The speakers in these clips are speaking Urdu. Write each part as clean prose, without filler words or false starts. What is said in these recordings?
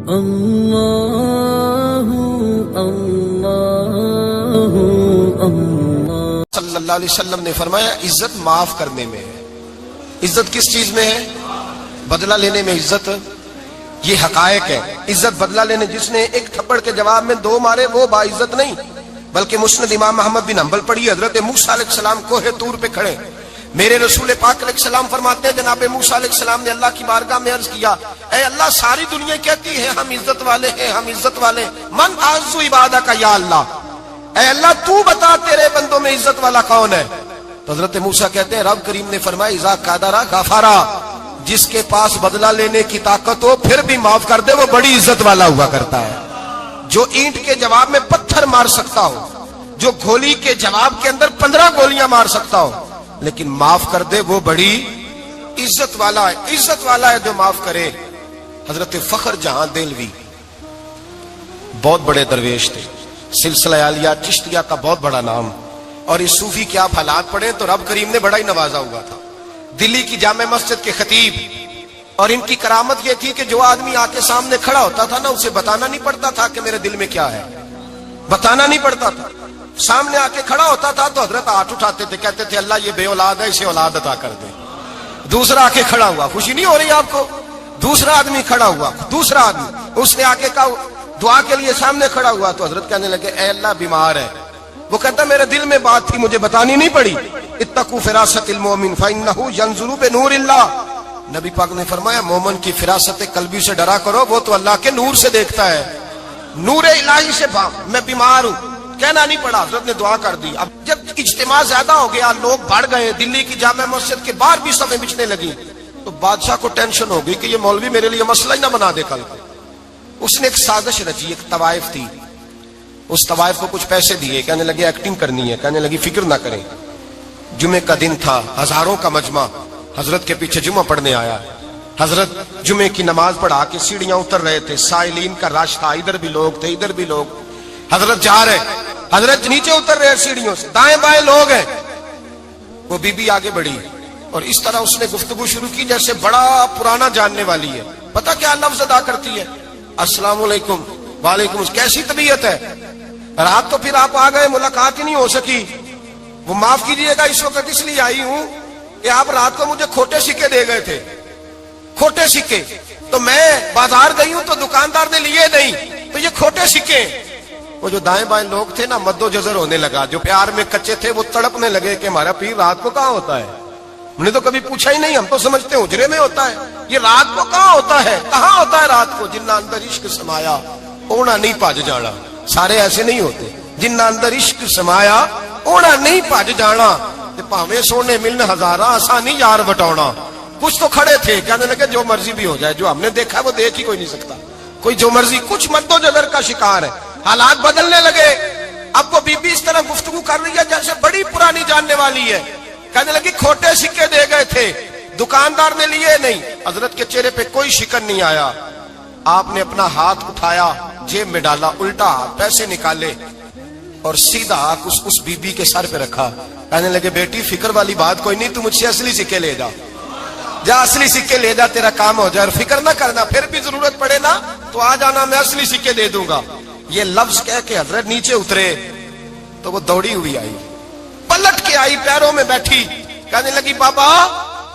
اللہ اللہ اللہ۔ صلی اللہ علیہ وسلم نے فرمایا عزت معاف کرنے میں ہے۔ عزت کس چیز میں ہے؟ بدلہ لینے میں عزت۔ یہ حقائق ہے۔ عزت بدلہ لینے، جس نے ایک تھپڑ کے جواب میں 2 مارے وہ باعزت نہیں، بلکہ مسند امام محمد بن حنبل پڑھی، حضرت موسیٰ علیہ السلام کوہ طور پہ کھڑے، میرے رسول پاک علیہ السلام فرماتے ہیں جناب موسیٰ علیہ السلام نے اللہ کی بارگاہ میں عرض کیا، اے اللہ ساری دنیا کہتی ہے ہم عزت والے ہیں، ہم عزت والے، من اعز عبادک یا اللہ، اے اللہ تو بتا تیرے بندوں میں عزت والا کون ہے؟ تو حضرت موسیٰ کہتے ہیں رب کریم نے فرمایا اذا قادر غفارا، جس کے پاس بدلہ لینے کی طاقت ہو پھر بھی معاف کر دے وہ بڑی عزت والا ہوا کرتا ہے۔ جو اینٹ کے جواب میں پتھر مار سکتا ہو، جو گولی کے جواب کے اندر 15 گولیاں مار سکتا ہو لیکن معاف کر دے وہ بڑی عزت والا ہے۔ عزت والا ہے جو معاف کرے۔ حضرت فخر جہاں دہلوی بہت بڑے درویش تھے، سلسلہ عالیہ چشتیہ کا بہت بڑا نام، اور اس صوفی کے آپ حالات پڑھیں تو رب کریم نے بڑا ہی نوازا ہوا تھا۔ دلی کی جامع مسجد کے خطیب، اور ان کی کرامت یہ تھی کہ جو آدمی آ کے سامنے کھڑا ہوتا تھا نا اسے بتانا نہیں پڑتا تھا کہ میرے دل میں کیا ہے، بتانا نہیں پڑتا تھا۔ سامنے آ کے کھڑا ہوتا تھا تو حضرت ہاتھ اٹھاتے تھے، کہتے تھے اللہ یہ بے اولاد ہے اسے اولاد عطا کر دے۔ دوسرا آ کے کھڑا ہوا، خوشی نہیں ہو رہی آپ کو؟ دوسرا آدمی کھڑا ہوا، دوسرا آدمی، اس نے آ کے کہا دعا کے لیے سامنے کھڑا ہوا تو حضرت کہنے لگے اے اللہ بیمار ہے، وہ کہتا میرے دل میں بات تھی مجھے بتانی نہیں پڑی، اتقوا فراست المؤمن فانه ينظر بنور اللہ۔ نبی پاک نے فرمایا مومن کی فراست قلبی سے ڈرا کرو، وہ تو اللہ کے نور سے دیکھتا ہے، نور الہی سے۔ میں بیمار ہوں کہنا نہیں پڑا، حضرت نے دعا کر دی۔ اب جب اجتماع زیادہ ہو گیا، لوگ بڑھ گئے، دلی کی جامع مسجد کے باہر بھی صفیں بچھنے لگی، تو بادشاہ کو ٹینشن ہو گئی کہ یہ مولوی میرے لیے مسئلہ ہی نہ بنا دے کل کو۔ اس نے ایک سازش رچی، ایک طوائف تھی، اس طوائف کو کچھ پیسے دیے، کہنے لگے ایکٹنگ کرنی ہے، کہنے لگی فکر نہ کریں۔ جمعے کا دن تھا، ہزاروں کا مجمع حضرت کے پیچھے جمعہ پڑھنے آیا۔ حضرت جمعے کی نماز پڑھا کے سیڑھیاں اتر رہے تھے، سائلین کا رش تھا، ادھر بھی لوگ تھے ادھر بھی لوگ، حضرت جا رہے، حضرت نیچے اتر رہے سیڑھیوں سے، دائیں بائیں لوگ ہیں۔ وہ بی بی آگے بڑھی اور اس طرح اس نے گفتگو شروع کی جیسے بڑا پرانا جاننے والی ہے۔ پتہ کیا لفظ ادا کرتی ہے؟ السلام علیکم، وعلیکم السلام، کیسی طبیعت ہے؟ رات تو پھر آپ آ گئے، ملاقات ہی نہیں ہو سکی، وہ معاف کیجئے گا اس وقت اس لیے آئی ہوں کہ آپ رات کو مجھے کھوٹے سکے دے گئے تھے، کھوٹے سکے، تو میں بازار گئی ہوں تو دکاندار نے لیے نہیں، تو یہ کھوٹے سکے۔ وہ جو دائیں بائیں لوگ تھے نا مد و جزر ہونے لگا، جو پیار میں کچے تھے وہ تڑپنے لگے کہ ہمارا پیر رات کو کہاں ہوتا ہے، ہم نے تو کبھی پوچھا ہی نہیں، ہم تو سمجھتے حجرے میں ہوتا ہے، یہ رات کو کہاں ہوتا ہے، کہاں ہوتا ہے رات کو؟ جنہ اندر عشق سمایا اونا نہیں پاج جانا۔ سارے ایسے نہیں ہوتے، جنہ اندر عشق سمایا اونا نہیں پاج جانا، پاویں سونے ملن ہزارہ آسانی یار بٹونا۔ کچھ تو کھڑے تھے کہنے لگے جو مرضی بھی ہو جائے، جو ہم نے دیکھا وہ دیکھ ہی کوئی نہیں سکتا، کوئی جو مرضی، کچھ مد و جزر کا شکار ہے۔ حالات بدلنے لگے، اب وہ بی بی اس طرح گفتگو کر رہی ہے جیسے بڑی پرانی جاننے والی ہے، کہنے لگی کھوٹے سکے دے گئے تھے، دکاندار نے لیے نہیں۔ حضرت کے چہرے پہ کوئی شکن نہیں آیا، آپ نے اپنا ہاتھ اٹھایا، جیب میں ڈالا، الٹا پیسے نکالے اور سیدھا اس بی بی کے سر پہ رکھا۔ کہنے لگے بیٹی فکر والی بات کوئی نہیں، تو مجھ سے اصلی سکے لے جا، جا اصلی سکے لے جا، تیرا کام ہو جائے، اور فکر نہ کرنا، پھر بھی ضرورت پڑے نا تو آ جانا، میں اصلی سکے دے دوں گا۔ یہ لفظ کہہ کے حضرت نیچے اترے تو وہ دوڑی ہوئی آئی، پلٹ کے آئی، پیروں میں بیٹھی، کہنے لگی بابا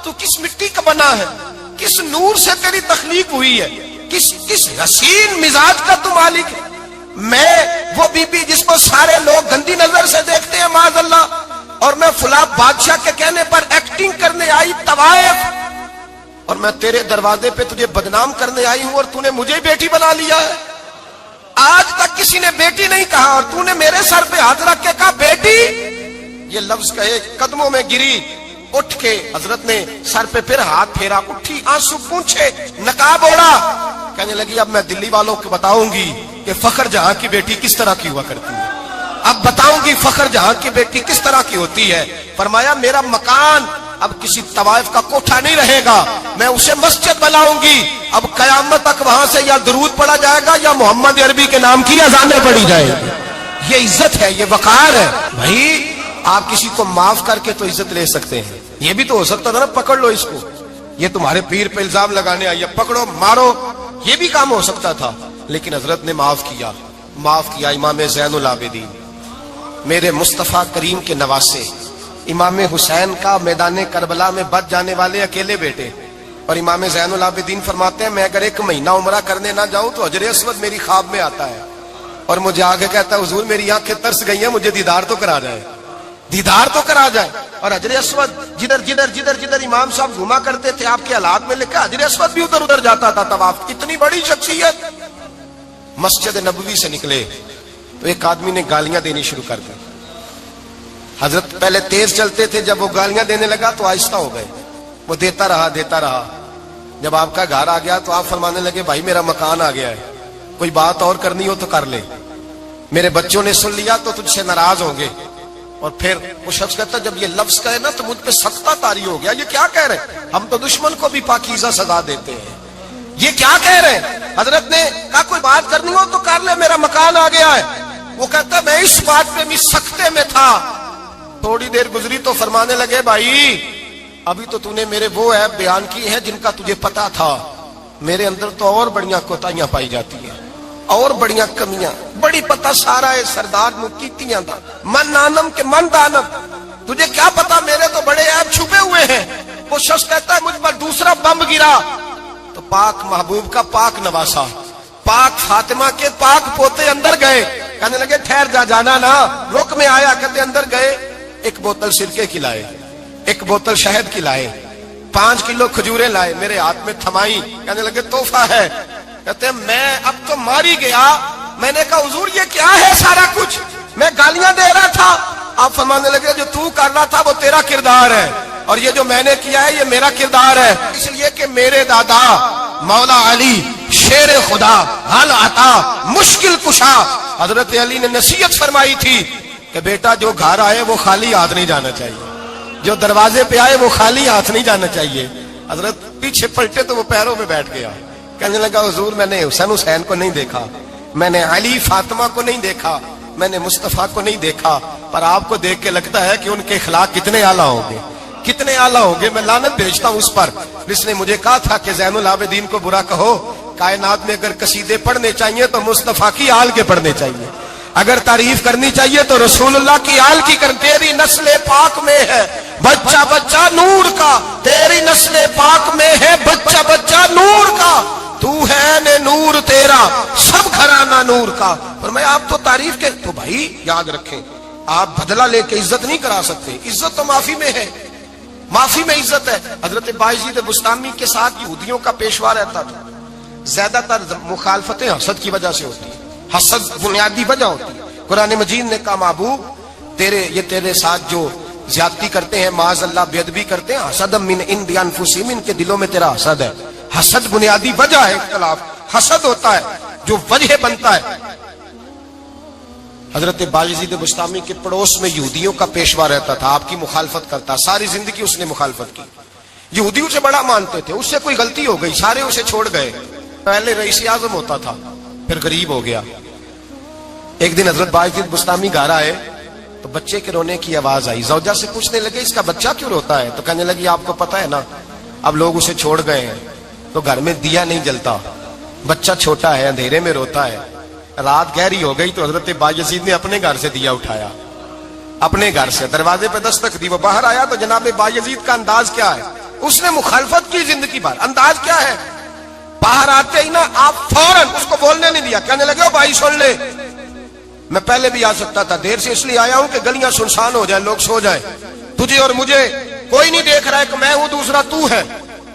تو کس مٹی کا بنا ہے، کس نور سے تیری تخلیق ہوئی ہے، کس حسین مزاج کا تو مالک ہے؟ میں وہ بی بی جس کو سارے لوگ گندی نظر سے دیکھتے ہیں معاذ اللہ، اور میں فلاں بادشاہ کے کہنے پر ایکٹنگ کرنے آئی طوائف، اور میں تیرے دروازے پہ تجھے بدنام کرنے آئی ہوں اور تو نے مجھے بیٹی بنا لیا ہے۔ آج تک کسی نے بیٹی نہیں کہا اور تو نے میرے سر پہ ہاتھ رکھ کے کہا بیٹی، یہ لفظ کہے قدموں میں گری، اٹھ کے حضرت نے سر پہ پھر ہاتھ پھیرا، اٹھی، آنسو پونچھے، نقاب اوڑا، کہنے لگی اب میں دلی والوں کو بتاؤں گی کہ فخر جہاں کی بیٹی کس طرح کی ہوا کرتی ہے، اب بتاؤں گی فخر جہاں کی بیٹی کس طرح کی ہوتی ہے۔ فرمایا میرا مکان اب کسی طوائف کا کوٹھا نہیں رہے گا، میں اسے مسجد بناؤں گی، اب قیامت تک وہاں سے یا درود پڑھا جائے گا یا محمد عربی کے نام کی اذانیں پڑھی جائے گی۔ یہ عزت ہے، یہ وقار ہے۔ بھائی آپ کسی کو معاف کر کے تو عزت لے سکتے ہیں، یہ بھی تو ہو سکتا تھا نا پکڑ لو اس کو، یہ تمہارے پیر پہ الزام لگانے آئی ہے، پکڑو مارو، یہ بھی کام ہو سکتا تھا، لیکن حضرت نے معاف کیا امام زین العابدین، میرے مصطفیٰ کریم کے نواسے، امام حسین کا میدان کربلا میں بچ جانے والے اکیلے بیٹے. اور امام زین العابدین فرماتے ہیں میں اگر 1 مہینہ عمرہ کرنے نہ جاؤں تو حجر اسود میری خواب میں آتا ہے اور مجھے آگے کہتا ہے حضور میری آنکھیں ترس گئی ہیں، مجھے دیدار تو کرا جائے، دیدار تو کرا جائے. اور حجر اسود جدھر امام صاحب گھوما کرتے تھے آپ کے حالات میں لکھا حجر اسود بھی ادھر جاتا تھا طواف. اتنی بڑی شخصیت. مسجد نبوی سے نکلے تو ایک آدمی نے گالیاں دینی شروع کر دی. حضرت پہلے تیز چلتے تھے، جب وہ گالیاں دینے لگا تو آہستہ ہو گئے. وہ دیتا رہا. جب آپ کا گھر آ گیا تو آپ فرمانے لگے بھائی میرا مکان آ گیا ہے، کوئی بات اور کرنی ہو تو کر لے، میرے بچوں نے سن لیا تو تجھ سے ناراض ہوں گے. اور پھر وہ شخص کہتا جب یہ لفظ کہے نا تو مجھ پہ سختہ طاری ہو گیا، یہ کیا کہہ رہے ہیں؟ ہم تو دشمن کو بھی پاکیزہ سزا دیتے ہیں، یہ کیا کہہ رہے ہیں؟ حضرت نے کہا کوئی بات کرنی ہو تو کر لے، میرا مکان آ گیا ہے. وہ کہتا میں اس بات پہ بھی سختے میں تھا. تھوڑی دیر گزری تو فرمانے لگے بھائی ابھی تو نے میرے وہ عیب بیان کی ہیں جن کا تجھے پتا تھا، میرے اندر تو اور بڑیاں کوتاہیاں پائی جاتی ہیں، اور بڑیاں کمیاں، بڑی پتا سارا ہے سردار نو کیتیاں دا من نانم کے من دانم، تجھے کیا پتا میرے تو بڑے عیب چھپے ہوئے ہیں. وہ شخص کہتا ہے مجھ پر دوسرا بم گرا تو پاک محبوب کا پاک نواسا، پاک فاطمہ کے پاک پوتے اندر گئے. کہنے لگے ٹھہر جانا نا، رک میں آیا. کہتے اندر گئے، 1 بوتل سرکے کی لائے، 1 بوتل شہد کی لائے، 5 کلو کھجوریں لائے، میرے ہاتھ میں تھمائی. کہنے لگے تحفہ ہے. کہتے ہیں میں اب تو ماری گیا. میں نے کہا حضور یہ کیا ہے سارا کچھ؟ میں گالیاں دے رہا تھا. آپ فرمانے لگے جو تو کر رہا تھا وہ تیرا کردار ہے اور یہ جو میں نے کیا ہے یہ میرا کردار ہے. اس لیے کہ میرے دادا مولا علی شیر خدا حل عطا مشکل کشا، حضرت علی نے نصیحت فرمائی تھی کہ بیٹا جو گھر آئے وہ خالی ہاتھ نہیں جانا چاہیے، جو دروازے پہ آئے وہ خالی ہاتھ نہیں جانا چاہیے. حضرت پیچھے پلٹے تو وہ پیروں میں بیٹھ گیا. کہنے لگا حضور میں نے حسین کو نہیں دیکھا، میں نے علی فاطمہ کو نہیں دیکھا، میں نے مصطفیٰ کو نہیں دیکھا، پر آپ کو دیکھ کے لگتا ہے کہ ان کے اخلاق کتنے اعلیٰ ہوں گے، کتنے اعلیٰ ہوں گے. میں لعنت بھیجتا ہوں اس پر جس نے مجھے کہا تھا کہ زین العابدین کو برا کہو. کائنات میں اگر قصیدے پڑھنے چاہیے تو مصطفیٰ کی آل کے پڑھنے چاہیے، اگر تعریف کرنی چاہیے تو رسول اللہ کی آل کی کر. تیری نسل پاک میں ہے بچہ بچہ نور کا، تیری نسل پاک میں ہے بچہ بچہ نور کا، تو ہے نے نور تیرا سب گھرانہ نور کا. اور میں آپ تو تعریف کے تو بھائی یاد رکھیں آپ بدلہ لے کے عزت نہیں کرا سکتے. عزت تو معافی میں ہے، معافی میں عزت ہے. حضرت بایزید بستامی کے ساتھ یہودیوں کا پیشوا رہتا تھا. زیادہ تر مخالفتیں حسد کی وجہ سے ہوتی ہیں، حسد بنیادی وجہ ہوتی ہے. قرآن مجید نے کہا محبوب یہ تیرے ساتھ جو زیادتی کرتے ہیں معاذ اللہ بے ادبی کرتے ہیں، حسد من عند انفسہم، ان کے دلوں میں تیرا حسد ہے. حسد بنیادی وجہ ہے اختلاف، حسد ہوتا ہے جو وجہ بنتا ہے. حضرت بایزید بستامی کے پڑوس میں یہودیوں کا پیشوا رہتا تھا، آپ کی مخالفت کرتا، ساری زندگی اس نے مخالفت کی. یہودی اسے بڑا مانتے تھے، اس سے کوئی غلطی ہو گئی سارے اسے چھوڑ گئے. پہلے رئیس اعظم ہوتا تھا پھر غریب ہو گیا. ایک دن حضرت بایزید بستامی گھر آئے تو بچے کے رونے کی آواز آئی. زوجہ سے پوچھنے لگے اس کا بچہ کیوں روتا ہے؟ تو کہنے لگی آپ کو پتا ہے نا اب لوگ اسے چھوڑ گئے ہیں تو گھر میں دیا نہیں جلتا، بچہ چھوٹا ہے اندھیرے میں روتا ہے. رات گہری ہو گئی تو حضرت بایزید نے اپنے گھر سے دیا اٹھایا، اپنے گھر سے دروازے پہ دستک دی. وہ باہر آیا تو جناب بایزید کا انداز کیا ہے؟ اس نے مخالفت کی زندگی بھر. انداز کیا ہے؟ باہر آتے ہی نا آپ فوراً اس کو بولنے نہیں دیا. کہنے لگے بھائی سن لے، میں پہلے بھی آ سکتا تھا، دیر سے اس لیے آیا ہوں کہ گلیاں سنسان ہو جائیں، لوگ سو جائیں، تجھے اور مجھے کوئی نہیں دیکھ رہا ہے کہ میں ہوں دوسرا تو ہے،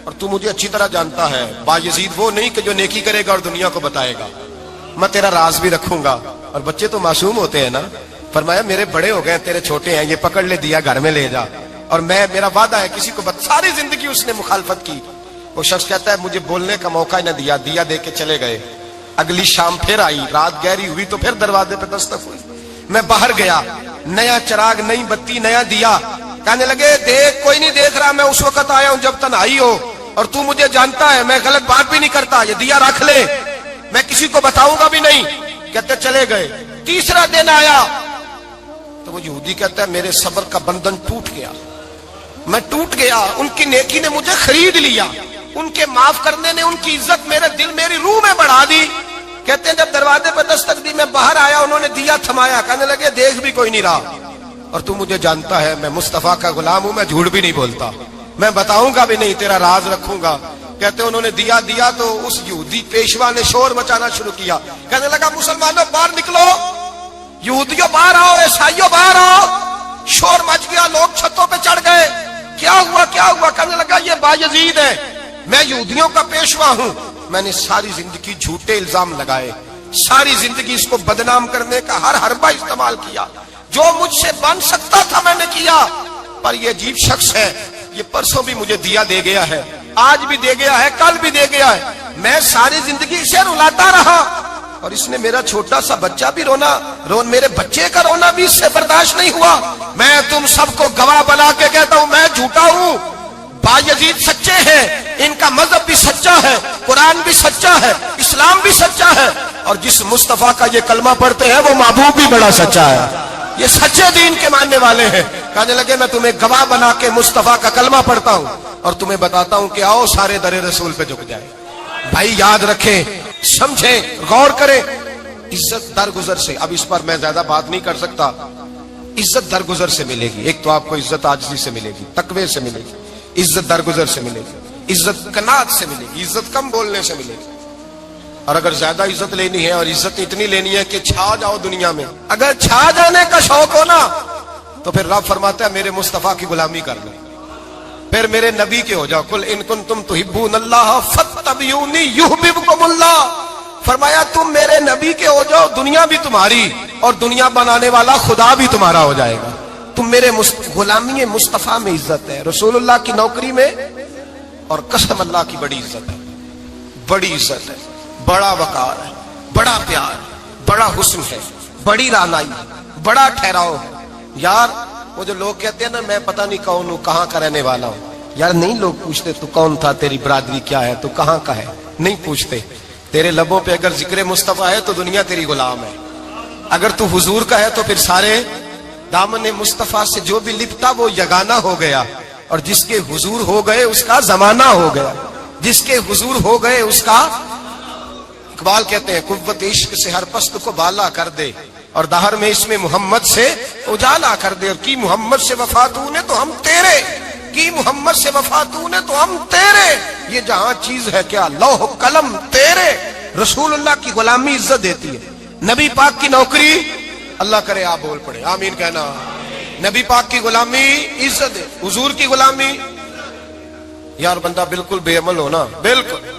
اور تو مجھے اچھی طرح جانتا ہے. بایزید وہ نہیں کہ جو نیکی کرے گا اور دنیا کو بتائے گا، میں تیرا راز بھی رکھوں گا. اور بچے تو معصوم ہوتے ہیں نا. فرمایا میرے بڑے ہو گئے تیرے چھوٹے ہیں، یہ پکڑ لے دیا گھر میں لے جا، اور میرا وعدہ ہے کسی کو ساری زندگی اس نے مخالفت کی. وہ شخص کہتا ہے مجھے بولنے کا موقع ہی نہ دیا، دیا دے کے چلے گئے. اگلی شام پھر آئی، رات گہری ہوئی تو پھر دروازے پہ دستک ہوئی. میں باہر گیا، نیا چراغ، نئی بتی، نیا دیا. کہنے لگے دیکھ کوئی نہیں دیکھ رہا، میں اس وقت آیا ہوں جب تنہائی ہو اور تو مجھے جانتا ہے، میں غلط بات بھی نہیں کرتا، یہ دیا رکھ لے، میں کسی کو بتاؤں گا بھی نہیں. کہتے چلے گئے. تیسرا دن آیا تو وہ یہودی کہتا ہے میرے صبر کا بندھن ٹوٹ گیا، میں ٹوٹ گیا، ان کی نیکی نے مجھے خرید لیا. ان کے معاف کرنے نے ان کی عزت میرے دل میری روح میں بڑھا دی. کہتے ہیں جب دروازے پہ دستک دی میں باہر آیا, انہوں نے دیا تھمایا, کہنے لگے دیکھ بھی کوئی نہیں رہا, اور تو مجھے جانتا ہے میں مصطفیٰ کا غلام ہوں, میں جھوٹ بھی نہیں بولتا, میں بتاؤں گا بھی نہیں, تیرا راز رکھوں گا. کہتے ہیں انہوں نے دیا تو اس یہودی پیشوا نے شور مچانا شروع کیا, کہنے لگا مسلمانوں باہر نکلو, یہودیوں باہر آؤ, عیسائیوں باہر آؤ. شور مچ گیا, لوگ چھتوں پہ چڑھ گئے. کیا ہوا کیا ہوا؟ کہنے لگا یہ بایزید ہے, میں یہودیوں کا پیشوا ہوں. میں نے ساری زندگی جھوٹے الزام لگائے, ساری زندگی اس کو بدنام کرنے کا ہر حربہ استعمال کیا, جو مجھ سے بن سکتا تھا میں نے کیا. پر یہ عجیب شخص ہے, یہ پرسوں بھی مجھے دیا دے گیا ہے, آج بھی دے گیا ہے, کل بھی دے گیا ہے. میں ساری زندگی اسے رلاتا رہا, اور اس نے میرا چھوٹا سا بچہ بھی میرے بچے کا رونا بھی اس سے برداشت نہیں ہوا. میں تم سب کو گواہ بنا کے کہتا ہوں میں جھوٹا ہوں, بایزید سچے ہیں, ان کا مذہب بھی سچا ہے, قرآن بھی سچا ہے, اسلام بھی سچا ہے, اور جس مصطفیٰ کا یہ کلمہ پڑھتے ہیں وہ محبوب بھی بڑا سچا ہے. یہ سچے دین کے ماننے والے ہیں. کہنے لگے میں تمہیں گواہ بنا کے مصطفیٰ کا کلمہ پڑھتا ہوں اور تمہیں بتاتا ہوں کہ آؤ سارے در رسول پہ جھک جائے. بھائی یاد رکھیں, سمجھیں, غور کریں. عزت درگزر سے, اب اس پر میں زیادہ بات نہیں کر سکتا. عزت درگزر سے ملے گی. ایک تو آپ کو عزت عاجزی سے ملے گی, تقوی سے ملے گی, عزت درگزر سے ملے گی, عزت قناعت سے ملے گی, عزت کم بولنے سے ملے گی. اور اگر زیادہ عزت لینی ہے اور عزت اتنی لینی ہے کہ چھا جاؤ دنیا میں, اگر چھا جانے کا شوق ہو نا, تو پھر رب فرماتا ہے میرے مصطفیٰ کی غلامی کر لو, پھر میرے نبی کے ہو جاؤ. قل ان کنتم تحبون اللہ فاتبعونی یحببکم اللہ. فرمایا تم میرے نبی کے ہو جاؤ, دنیا بھی تمہاری اور دنیا بنانے والا خدا بھی تمہارا ہو جائے گا. تم میرے غلامی مصطفیٰ میں عزت ہے, رسول اللہ کی نوکری میں, اور قسم اللہ کی بڑی عزت ہے, بڑی عزت ہے, بڑا وقار ہے, بڑا پیار, بڑا حسن ہے, بڑی رعنائی, بڑا ٹھہراؤ ہے. یار وہ جو لوگ کہتے ہیں نا میں پتہ نہیں کون ہوں, کہاں کا رہنے والا ہوں, یار نہیں لوگ پوچھتے تو کون تھا, تیری برادری کیا ہے, تو کہاں کا ہے, نہیں پوچھتے. تیرے لبوں پہ اگر ذکر مصطفیٰ ہے تو دنیا تیری غلام ہے, اگر تو حضور کا ہے تو پھر سارے دامن مصطفیٰ سے جو بھی لپٹا وہ یگانہ ہو گیا, اور جس کے حضور ہو گئے اس کا زمانہ ہو گیا, جس کے حضور ہو گئے اس کا. اقبال کہتے ہیں قوت عشق سے ہر پست کو بالا کر دے, اور دہر میں اس میں محمد سے اجالا کر دے. اور کی محمد سے وفا تو نے تو ہم تیرے, کی محمد سے وفا تو نے تو ہم تیرے. یہ جہاں چیز ہے کیا لوح قلم تیرے. رسول اللہ کی غلامی عزت دیتی ہے, نبی پاک کی نوکری, اللہ کرے آپ بول پڑے آمین کہنا. نبی پاک کی غلامی عزت ہے, حضور کی غلامی. یار بندہ بالکل بے عمل ہونا, بالکل,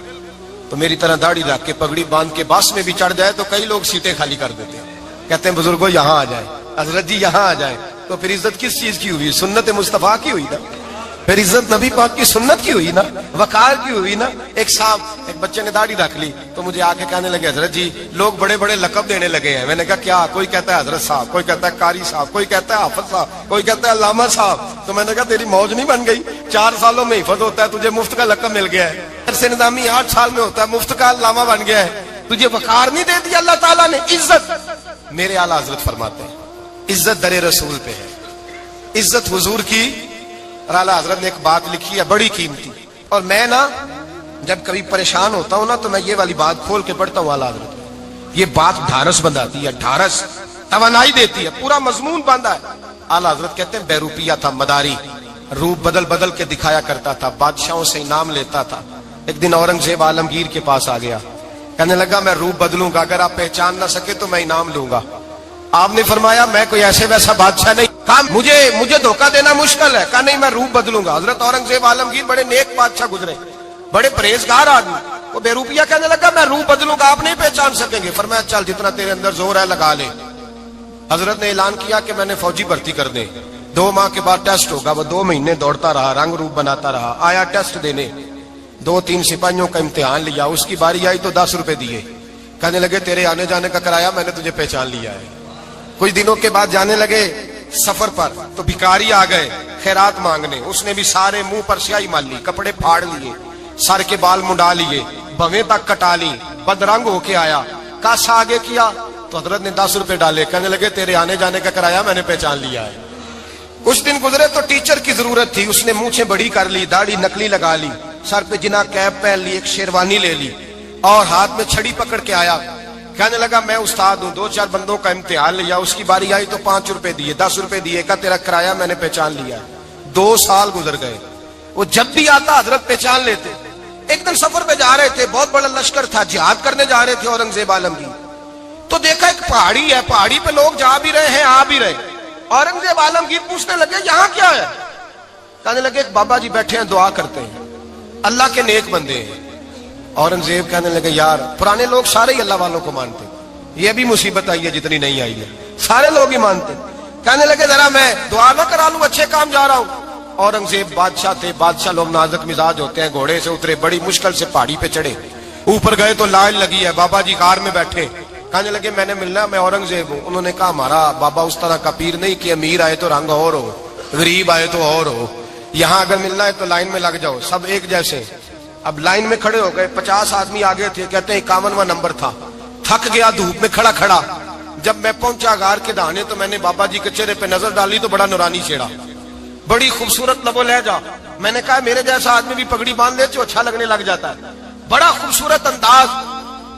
تو میری طرح داڑھی رکھ کے پگڑی باندھ کے باس میں بھی چڑھ جائے تو کئی لوگ سیٹیں خالی کر دیتے ہیں, کہتے ہیں بزرگوں یہاں آ جائے, حضرت جی یہاں آ جائے. تو پھر عزت کس چیز کی ہوئی؟ سنت مصطفیٰ کی ہوئی نا, پھر عزت نبی پاک کی سنت کی ہوئی نا, وقار کی ہوئی نا. ایک صاحب, ایک بچے نے داڑھی رکھ لی تو مجھے آ کے کہنے لگے حضرت جی لوگ بڑے بڑے لقب دینے لگے ہیں. میں نے کہا کیا؟ کوئی کہتا ہے حضرت صاحب, کوئی کہتا ہے قاری صاحب, کوئی کہتا ہے حافظ صاحب, کوئی کہتا ہے علامہ صاحب. تو میں نے کہا تیری موج نہیں بن گئی, 4 سالوں میں حفظ ہوتا ہے, تجھے مفت کا لقب مل گیا ہے. سے نظامی 8 سال میں ہوتا ہے, مفت کا علامہ بن گیا ہے, تجھے وقار نہیں دے دیا اللہ تعالیٰ نے. عزت میرے اعلیٰ حضرت فرماتے ہیں عزت در رسول پہ ہے, عزت حضور کی. اور اعلیٰ حضرت نے ایک بات لکھی ہے بڑی قیمتی, اور میں نا جب کبھی پریشان ہوتا ہوں نا تو میں یہ والی بات کھول کے پڑھتا ہوں. اعلیٰ حضرت یہ بات ڈھارس بندھاتی ہے, ڈھارس توانائی دیتی ہے, پورا مضمون باندھا ہے. اعلیٰ حضرت کہتے ہیں بیروپیہ تھا مداری, روپ بدل بدل کے دکھایا کرتا تھا, بادشاہوں سے انعام لیتا تھا. ایک دن اورنگزیب عالمگیر کے پاس آ گیا, کہنے لگا میں روپ بدلوں گا, اگر آپ پہچان نہ سکے تو میں انعام لوں گا. آپ نے فرمایا میں کوئی ایسے ویسا بادشاہ نہیں, کہا مجھے دھوکہ دینا مشکل ہے. کہا نہیں میں روپ بدلوں گا. حضرت اورنگزیب عالمگیر بڑے نیک بادشاہ گزرے, بڑے پرہیزگار آدمی, وہ بیروپیہ کہنے لگا میں روپ بدلوں گا, آپ نہیں پہچان سکیں گے. فرمایا چل جتنا تیرے اندر زور ہے لگا لے. حضرت نے اعلان کیا کہ میں نے فوجی بھرتی کر دیں, 2 ماہ کے بعد ٹیسٹ ہوگا. وہ 2 مہینے دوڑتا رہا, رنگ روپ بناتا رہا, آیا ٹیسٹ دینے, 2-3 سپاہیوں کا امتحان لیا. اس کی باری آئی تو 10 روپے دیے, کہنے لگے تیرے آنے جانے کا کرایہ میں نے تجھے پہچان لیا ہے. کچھ دنوں کے بعد جانے لگے سفر پر تو بھکاری آ گئے خیرات مانگنے. اس نے بھی سارے منہ پر سیاہی مال لی, کپڑے پھاڑ لیے, سر کے بال منڈا لیے, بھویں تک کٹا لی, بدرنگ ہو کے آیا. کاسا آگے کیا تو حضرت نے 10 روپے ڈالے, کہنے لگے تیرے آنے جانے کا کرایہ میں نے پہچان لیا ہے. کچھ دن گزرے تو ٹیچر کی ضرورت تھی, اس نے مونچھیں بڑی کر لی, داڑھی نکلی لگا لی, سر پہ جنا کیپ پہن لی, ایک شیروانی لے لی اور ہاتھ میں چھڑی پکڑ کے آیا. کہنے لگا میں استاد ہوں, 2-4 بندوں کا امتحان لیا, اس کی باری آئی تو 5 روپے دیے, 10 روپے دیے, کہا تیرا کرایہ میں نے پہچان لیا. 2 سال گزر گئے. وہ جب بھی آتا حضرت پہچان لیتے. ایک دن سفر پہ جا رہے تھے, بہت بڑا لشکر تھا, جہاد کرنے جا رہے تھے اورنگزیب عالمگیر. تو دیکھا ایک پہاڑی ہے, پہاڑی پہ لوگ جا بھی رہے ہیں آ بھی رہے. اورنگزیب عالمگیر پوچھنے لگے یہاں کیا ہے؟ کہنے لگے ایک بابا جی بیٹھے ہیں دعا کرتے ہیں, اللہ کے نیک بندے ہیں. اورنگزیب کہنے لگے یار پرانے لوگ سارے ہی اللہ والوں کو مانتے, یہ بھی مصیبت آئی ہے جتنی نہیں آئی ہے, سارے لوگ ہی مانتے. کہنے لگے ذرا میں دعا نہ کرا لوں, اچھے کام جا رہا ہوں. اورنگزیب بادشاہ تھے, بادشاہ لوگ نازک مزاج ہوتے ہیں. گھوڑے سے اترے, بڑی مشکل سے پہاڑی پہ چڑھے, اوپر گئے تو لائن لگی ہے, بابا جی غار میں بیٹھے. کہنے لگے میں نے ملنا, میں اورنگزیب ہوں. انہوں نے کہا ہمارا بابا اس طرح کا پیر نہیں کہ امیر آئے تو رنگ اور ہو, غریب آئے تو اور ہو, یہاں اگر ملنا ہے تو لائن میں لگ جاؤ, سب ایک جیسے. اب لائن میں کھڑے ہو گئے, 50 آدمی آگے تھے, کہتے ہیں 51واں نمبر تھا. تھک گیا دھوپ میں کھڑا کھڑا. جب میں پہنچا غار کے دہانے تو میں نے بابا جی کے چہرے پہ نظر ڈالی تو بڑا نورانی چہرہ, بڑی خوبصورت لب و لہجہ. میں نے کہا میرے جیسا آدمی بھی پگڑی باندھ لے تو اچھا لگنے لگ جاتا ہے, بڑا خوبصورت انداز.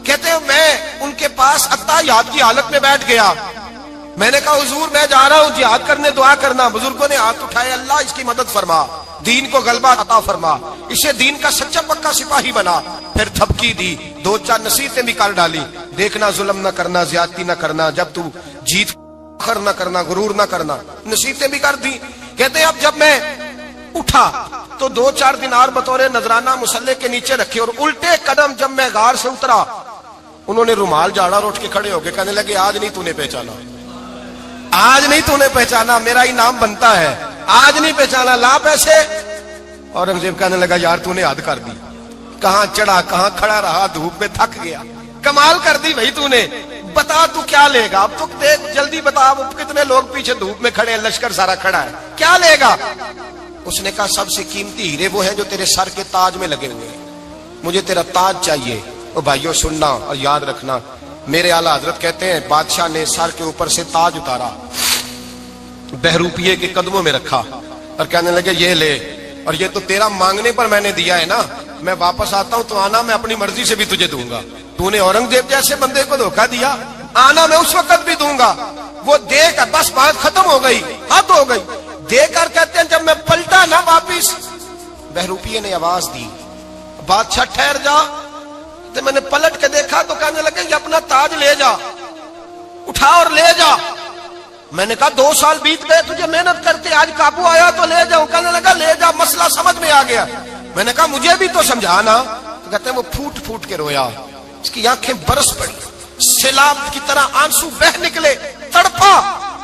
کہتے ہیں میں ان کے پاس اتحیات کی حالت میں بیٹھ گیا. میں نے کہا حضور میں جا رہا ہوں جہاد کرنے, دعا کرنا. بزرگوں نے ہاتھ اٹھائے, اللہ اس کی مدد فرما, دین کو غلبہ عطا فرما, اسے دین کا سچا پکا سپاہی بنا. پھر تھپکی دی, 2-4 نصیحتیں بھی کر ڈالی. دیکھنا ظلم نہ کرنا, زیادتی نہ کرنا, جب تو جیت فخر نہ کرنا, غرور نہ کرنا, نصیحتیں بھی کر دی. کہتے ہیں اب جب میں اٹھا تو 2-4 دینار بطور نذرانہ مسلح کے نیچے رکھے, اور الٹے قدم جب میں غار سے اترا انہوں نے رومال جاڑا اور اٹھ کے کھڑے ہو گئے. کہنے لگے آج نہیں تو نے پہچانا, آج نہیں تو نے پہچانا, میرا انعام بنتا ہے, آج نہیں پہچانا, لا پیسے. اورنگزیب کہنے لگا یار تو نے حد کر دی, کہاں چڑھا کہاں کھڑا رہا, دھوپ میں تھک گیا, کمال کر دی بھائی تو نے. بتا تو کیا لے گا, اب تو دیکھ جلدی بتا, وہ کتنے لوگ پیچھے دھوپ میں کھڑے ہیں, لشکر سارا کھڑا ہے, کیا لے گا؟ اس نے کہا سب سے قیمتی ہیرے وہ ہیں جو تیرے سر کے تاج میں لگے ہوئے ہیں, مجھے تیرا تاج چاہیے. او بھائیو سننا اور یاد رکھنا, میرے اعلیٰ حضرت کہتے ہیں بادشاہ نے سر کے اوپر سے تاج اتارا, بہروپیے کے قدموں میں رکھا اور کہنے لگے یہ لے, اور یہ تو تیرا مانگنے پر میں نے دیا ہے نا, میں واپس آتا ہوں تو آنا میں اپنی مرضی سے بھی تجھے دوں گا. تو نے اورنگزیب جیسے بندے کو دھوکہ دیا, آنا میں اس وقت بھی دوں گا. وہ دے کر بس بات ختم ہو گئی, حد ہو گئی. دے کر کہتے ہیں جب میں پلٹا نا واپس, بہروپیے نے آواز دی بادشاہ ٹھہر جا. تو میں نے پلٹ کے دیکھا تو کہنے لگے یہ اپنا تاج لے جا, اٹھا اور لے جا. میں نے کہا 2 سال بیت گئے تجھے محنت کرتے, آج قابو آیا تو لے جاؤں. کہنے لگا لے جا, مسئلہ سمجھ میں آ گیا. میں نے کہا مجھے بھی تو سمجھانا. تو کہتے ہیں وہ پھوٹ پھوٹ کے رویا, اس کی آنکھیں برس پڑی, سیلاب کی طرح آنسو بہ نکلے, تڑپا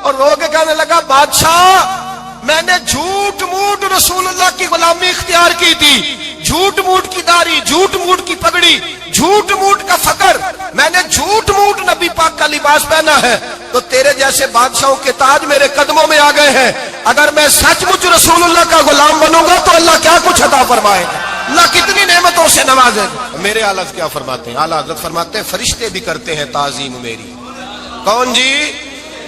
اور رو کے کہنے لگا بادشاہ میں نے جھوٹ موٹ رسول اللہ کی غلامی اختیار کی تھی, جھوٹ موٹ کی داڑھی, جھوٹ موٹ کی پگڑی, جھوٹ موٹ کا فقر, میں نے جھوٹ موٹ نبی پاک کا لباس پہنا ہے, تو تیرے جیسے بادشاہوں کے تاج میرے قدموں میں آ گئے ہیں. اگر میں سچ مچ رسول اللہ کا غلام بنوں گا تو اللہ کیا کچھ عطا فرمائے گا, اللہ کتنی نعمتوں سے نوازے گا. میرے اعلیٰ حضرت کیا فرماتے ہیں, اعلیٰ حضرت فرماتے ہیں فرشتے بھی کرتے ہیں تعظیم میری. کون جی؟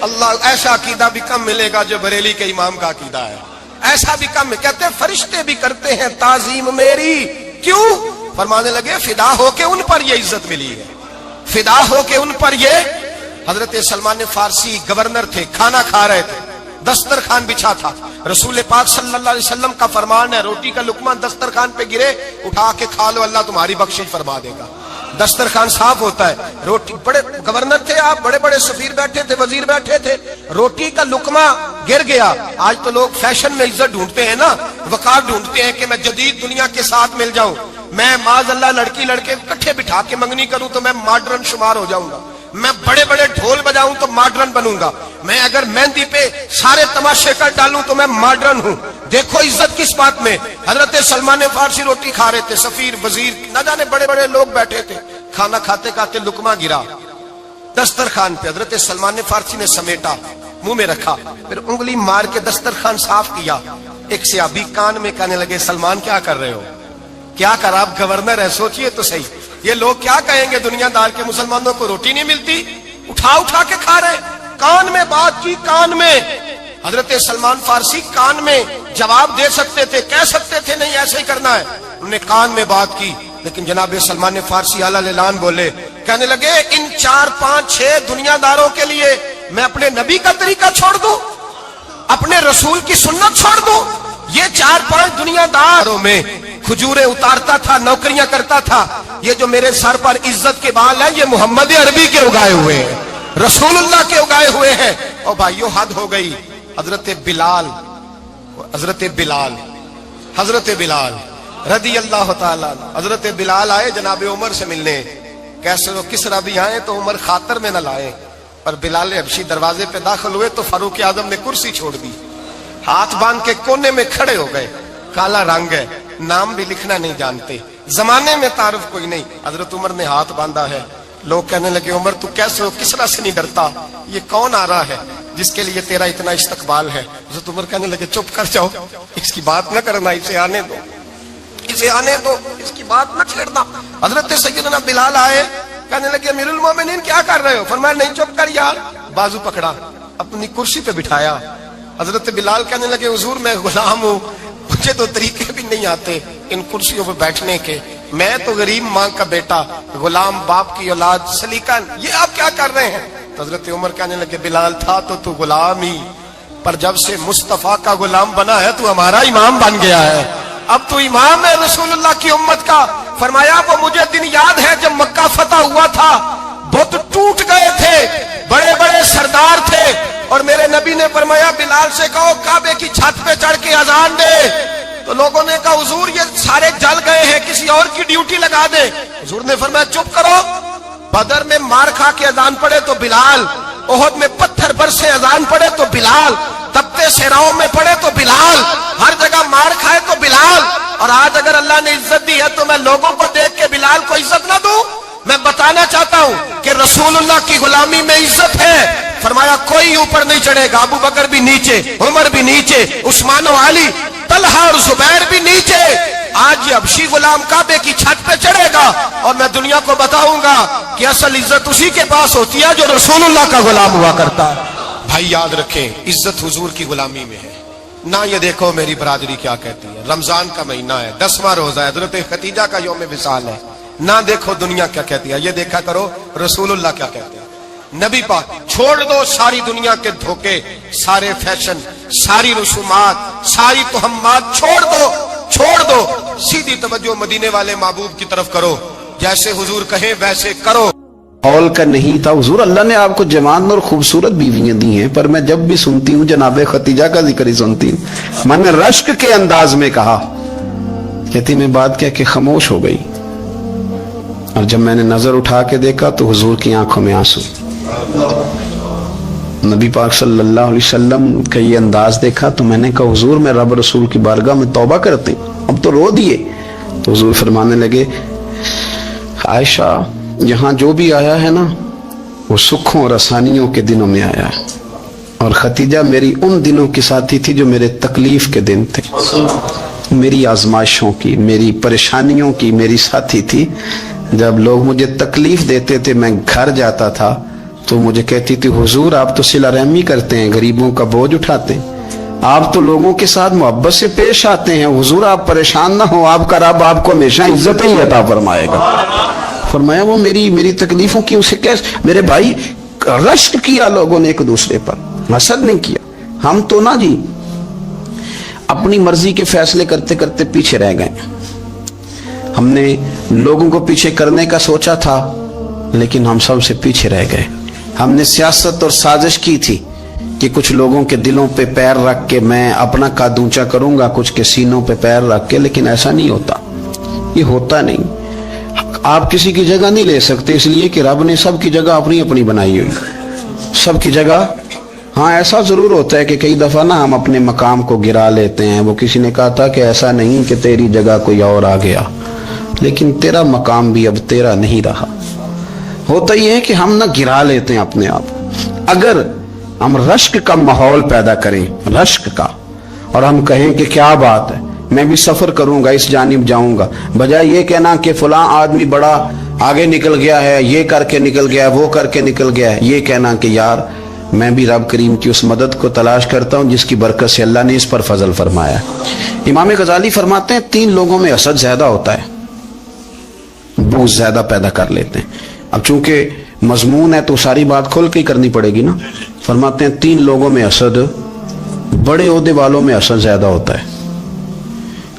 اللہ. ایسا عقیدہ بھی کم ملے گا جو بریلی کے امام کا عقیدہ ہے, ایسا بھی کم. کہتے ہیں فرشتے بھی کرتے ہیں تعظیم میری. کیوں؟ فرمانے لگے فدا ہو کے ان پر یہ عزت ملی ہے, فدا ہو کے ان پر یہ. حضرت سلمان فارسی گورنر تھے, کھانا کھا رہے تھے, دسترخوان بچھا تھا, رسول پاک صلی اللہ علیہ وسلم کا فرمان ہے روٹی کا لقمہ دسترخوان پہ گرے اٹھا کے کھا لو, اللہ تمہاری بخشش فرما دے گا. دسترخوان صاف ہوتا ہے. روٹی, بڑے گورنر تھے آپ, بڑے بڑے سفیر بیٹھے تھے, وزیر بیٹھے تھے, روٹی کا لقمہ گر گیا. آج تو لوگ فیشن میں عزت ڈھونڈتے ہیں نا, وقار ڈھونڈتے ہیں کہ میں جدید دنیا کے ساتھ مل جاؤں, میں معاذ اللہ لڑکی لڑکے کٹھے بٹھا کے منگنی کروں تو میں ماڈرن شمار ہو جاؤں گا, میں بڑے بڑے ڈھول بجاؤں تو ماڈرن بنوں گا, میں اگر مہندی پہ سارے تماشے کر ڈالوں تو میں ماڈرن ہوں. دیکھو عزت کس بات میں. حضرت سلمان فارسی روٹی کھا رہے تھے, سفیر وزیر نہ جانے بڑے بڑے لوگ بیٹھے تھے, کھانا کھاتے کھاتے لقمہ گرا دسترخوان پہ. حضرت سلمان فارسی نے سمیٹا, منہ میں رکھا, پھر انگلی مار کے دسترخوان صاف کیا. ایک صحابی کان میں کہنے لگے سلمان کیا کر رہے ہو, کیا کر, آپ گورنر ہے, سوچئے تو صحیح, یہ لوگ کیا کہیں گے دنیا دار کے مسلمانوں کو روٹی نہیں ملتی, اٹھا اٹھا کے کھا رہے. کان میں بات کی, کان میں. حضرت سلمان فارسی کان میں جواب دے سکتے تھے، کہہ سکتے تھے نہیں ایسے ہی کرنا ہے، انہوں نے کان میں بات کی، لیکن جناب سلمان فارسی اعلیٰ اعلان بولے، کہنے لگے ان 4 5 6 دنیا داروں کے لیے میں اپنے نبی کا طریقہ چھوڑ دوں، اپنے رسول کی سنت چھوڑ دوں؟ یہ 4 5 دنیا داروں میں کھجوریں اتارتا تھا، نوکریاں کرتا تھا، یہ جو میرے سر پر عزت کے بال ہیں یہ محمد عربی کے اگائے ہوئے ہیں، رسول اللہ کے اگائے ہوئے ہیں۔ اور بھائیو حد ہو گئی۔ حضرت بلال رضی اللہ تعالیٰ، حضرت بلال آئے جناب عمر سے ملنے، کیسے وہ کس ربی آئے تو عمر خاطر میں نہ لائے، پر بلال حبشی دروازے پہ داخل ہوئے تو فاروق اعظم نے کرسی چھوڑ دی، ہاتھ باندھ کے کونے میں کھڑے ہو گئے، کالا رنگ ہے، نام بھی لکھنا نہیں جانتے، زمانے میں تعارف کوئی نہیں، حضرت عمر نے ہاتھ باندھا ہے، لوگ کہنے لگے عمر تو کیسے ہو، کسرا سے نہیں ڈرتا، یہ کون آ رہا ہے جس کے لیے تیرا اتنا استقبال ہے؟ حضرت عمر کہنے لگے چپ کر جاؤ، اس کی بات نہ کرنا، اسے آنے دو، اس کی بات نہ چھیڑنا۔ حضرت سیدنا بلال آئے، کہنے لگے امیر المومنین کیا کر رہے ہو؟ فرمایا نہیں چپ کر یار، بازو پکڑا، اپنی کرسی پہ بٹھایا۔ حضرت بلال کہنے لگے حضور میں غلام ہوں، مجھے تو طریقے بھی نہیں آتے ان کرسیوں پہ بیٹھنے کے، میں تو غریب ماں کا بیٹا، غلام باپ کی اولاد، سلیقہ، یہ آپ کیا کر رہے ہیں؟ تو حضرت عمر کہنے لگے بلال تھا تو غلام ہی، پر جب سے مصطفیٰ کا غلام بنا ہے تو ہمارا امام بن گیا ہے، اب تو امام ہے رسول اللہ کی امت کا۔ فرمایا وہ مجھے دن یاد ہے جب مکہ فتح ہوا تھا، بت ٹوٹ گئے تھے، بڑے بڑے سردار تھے، اور میرے نبی نے فرمایا بلال سے کہو کعبے کی چھت پہ چڑھ کے اذان دے، تو لوگوں نے کہا حضور یہ سارے جل گئے ہیں، کسی اور کی ڈیوٹی لگا دے۔ حضور نے فرمایا چپ کرو، بدر میں مار کھا کے اذان پڑے تو بلال، احد میں پتھر برسے اذان پڑے تو بلال، تپتے صحراؤں میں پڑے تو بلال، ہر جگہ مار کھائے تو بلال، اور آج اگر اللہ نے عزت دی ہے تو میں لوگوں کو دیکھ کے بلال کو عزت نہ دوں؟ میں بتانا چاہتا ہوں کہ رسول اللہ کی غلامی میں عزت ہے۔ فرمایا کوئی اوپر نہیں چڑھے گا، ابو بکر بھی نیچے، عمر بھی نیچے، عثمان و علی، طلحہ اور زبیر بھی نیچے۔ آج یہ حبشی غلام کعبے کی چھت پہ چڑھے گا اور میں دنیا کو بتاؤں گا کہ اصل عزت اسی کے پاس ہوتی ہے جو رسول اللہ کا غلام ہوا کرتا ہے۔ بھائی یاد رکھیں عزت حضور کی غلامی میں ہے، نہ یہ دیکھو میری برادری کیا کہتی ہے، رمضان کا مہینہ ہے، 10واں روزہ ہے، حضرت خدیجہ کا یوم وصال ہے، نہ دیکھو دنیا کیا کہتی ہے، یہ دیکھا کرو رسول اللہ کیا کہتے ہیں۔ نبی پاک چھوڑ دو ساری دنیا کے دھوکے، سارے فیشن، ساری رسومات، ساری تہمات چھوڑ دو، سیدھی توجہ مدینے والے محبوب کی طرف کرو، جیسے حضور کہیں ویسے کرو۔ ماحول کا نہیں تھا حضور، اللہ نے آپ کو جوان اور خوبصورت بیویاں دی ہیں، پر میں جب بھی سنتی ہوں جناب خدیجہ کا ذکر ہی سنتی ہوں۔ میں نے رشک کے انداز میں کہا، کہتی میں بات کہہ کے خاموش ہو گئی، اور جب میں نے نظر اٹھا کے دیکھا تو حضور کی آنکھوں میں آنسو، نبی پاک صلی اللہ علیہ وسلم کا یہ انداز دیکھا تو میں نے کہا حضور میں رب رسول کی بارگاہ میں توبہ کرتے اب تو رو دیے۔ تو حضور فرمانے لگے عائشہ یہاں جو بھی آیا ہے نا وہ سکھوں اور آسانیوں کے دنوں میں آیا ہے، اور خدیجہ میری ان دنوں کی ساتھی تھی جو میرے تکلیف کے دن تھے، میری آزمائشوں کی، میری پریشانیوں کی میری ساتھی تھی۔ جب لوگ مجھے تکلیف دیتے تھے میں گھر جاتا تھا تو مجھے کہتی تھی حضور آپ تو صلہ رحمی کرتے ہیں، غریبوں کا بوجھ اٹھاتے ہیں، آپ تو لوگوں کے ساتھ محبت سے پیش آتے ہیں، حضور آپ پریشان نہ ہو، آپ کا رب آپ کو ہمیشہ عزت ہی عطا فرمائے گا۔ فرمایا وہ میری تکلیفوں کی اسے کیسے، میرے بھائی رشک کیا لوگوں نے ایک دوسرے پر، حسد نہیں کیا۔ ہم تو نہ جی اپنی مرضی کے فیصلے کرتے کرتے پیچھے رہ گئے، ہم نے لوگوں کو پیچھے کرنے کا سوچا تھا لیکن ہم سب سے پیچھے رہ گئے۔ ہم نے سیاست اور سازش کی تھی کہ کچھ لوگوں کے دلوں پہ پیر رکھ کے میں اپنا قد اونچا کروں گا، کچھ کے سینوں پہ پیر رکھ کے، لیکن ایسا نہیں ہوتا، یہ ہوتا نہیں۔ آپ کسی کی جگہ نہیں لے سکتے، اس لیے کہ رب نے سب کی جگہ اپنی اپنی بنائی ہوئی، سب کی جگہ۔ ہاں ایسا ضرور ہوتا ہے کہ کئی دفعہ نا ہم اپنے مقام کو گرا لیتے ہیں، وہ کسی نے کہا تھا کہ ایسا نہیں کہ تیری جگہ کوئی اور آ گیا، لیکن تیرا مقام بھی اب تیرا نہیں رہا۔ ہوتا یہ ہے کہ ہم نہ گرا لیتے ہیں اپنے آپ۔ اگر ہم رشک کا ماحول پیدا کریں، رشک کا، اور ہم کہیں کہ کیا بات ہے میں بھی سفر کروں گا، اس جانب جاؤں گا، بجائے یہ کہنا کہ فلاں آدمی بڑا آگے نکل گیا ہے، یہ کر کے نکل گیا ہے، وہ کر کے نکل گیا ہے، یہ کہنا کہ یار میں بھی رب کریم کی اس مدد کو تلاش کرتا ہوں جس کی برکت سے اللہ نے اس پر فضل فرمایا. امام غزالی فرماتے ہیں 3 لوگوں میں حسد زیادہ ہوتا ہے, بغض زیادہ پیدا کر لیتے ہیں. اب چونکہ مضمون ہے تو ساری بات کھل کے ہی کرنی پڑے گی نا. فرماتے ہیں 3 لوگوں میں حسد, بڑے عہدے والوں میں حسد زیادہ ہوتا ہے.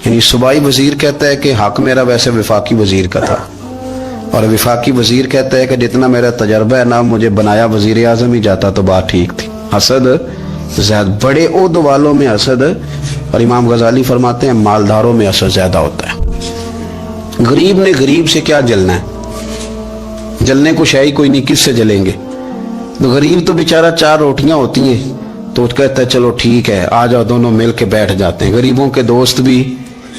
یعنی صوبائی وزیر کہتا ہے کہ حق میرا ویسے وفاقی وزیر کا تھا, اور وفاقی وزیر کہتا ہے کہ جتنا میرا تجربہ ہے نا مجھے بنایا وزیر اعظم ہی جاتا تو بات ٹھیک تھی. حسد زیادہ, بڑے عہدوں والوں میں حسد, اور امام غزالی فرماتے ہیں مالداروں میں حسد زیادہ ہوتا ہے. غریب نے غریب سے کیا جلنا ہے, جلنے کو شے ہی کوئی نہیں, کس سے جلیں گے. تو غریب تو بیچارہ 4 روٹیاں ہوتی ہیں تو کہتا ہے چلو ٹھیک ہے آ جاؤ دونوں مل کے بیٹھ جاتے ہیں. غریبوں کے دوست بھی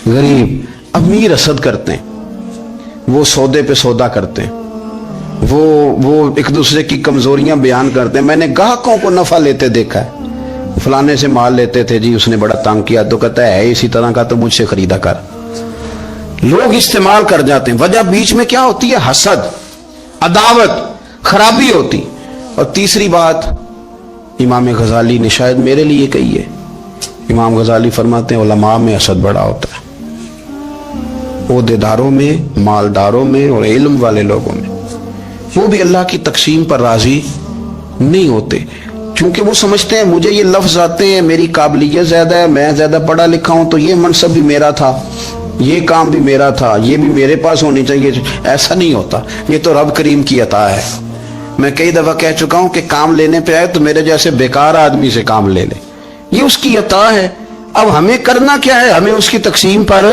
غریب. امیر حسد کرتے ہیں, وہ سودے پہ سودا کرتے ہیں, وہ ایک دوسرے کی کمزوریاں بیان کرتے ہیں. میں نے گاہکوں کو نفع لیتے دیکھا ہے, فلانے سے مال لیتے تھے جی اس نے بڑا تنگ کیا, تو کہتا ہے اسی طرح کا تو مجھ سے خریدا کر. لوگ استعمال کر جاتے ہیں. وجہ بیچ میں کیا ہوتی ہے؟ حسد, عداوت, خرابی ہوتی. اور تیسری بات امام غزالی نے شاید میرے لیے کہی ہے. امام غزالی فرماتے ہیں علماء میں حسد بڑا ہوتا ہے, عہدے داروں میں, مالداروں میں, اور علم والے لوگوں میں. وہ بھی اللہ کی تقسیم پر راضی نہیں ہوتے, چونکہ وہ سمجھتے ہیں مجھے یہ لفظ آتے ہیں, میری قابلیت زیادہ ہے, میں زیادہ پڑھا لکھا ہوں, تو یہ منصب بھی میرا تھا, یہ کام بھی میرا تھا, یہ بھی میرے پاس ہونی چاہیے. ایسا نہیں ہوتا, یہ تو رب کریم کی عطا ہے. میں کئی دفعہ کہہ چکا ہوں کہ کام لینے پہ آئے تو میرے جیسے بیکار آدمی سے کام لے لے, یہ اس کی عطا ہے. اب ہمیں کرنا کیا ہے؟ ہمیں اس کی تقسیم پر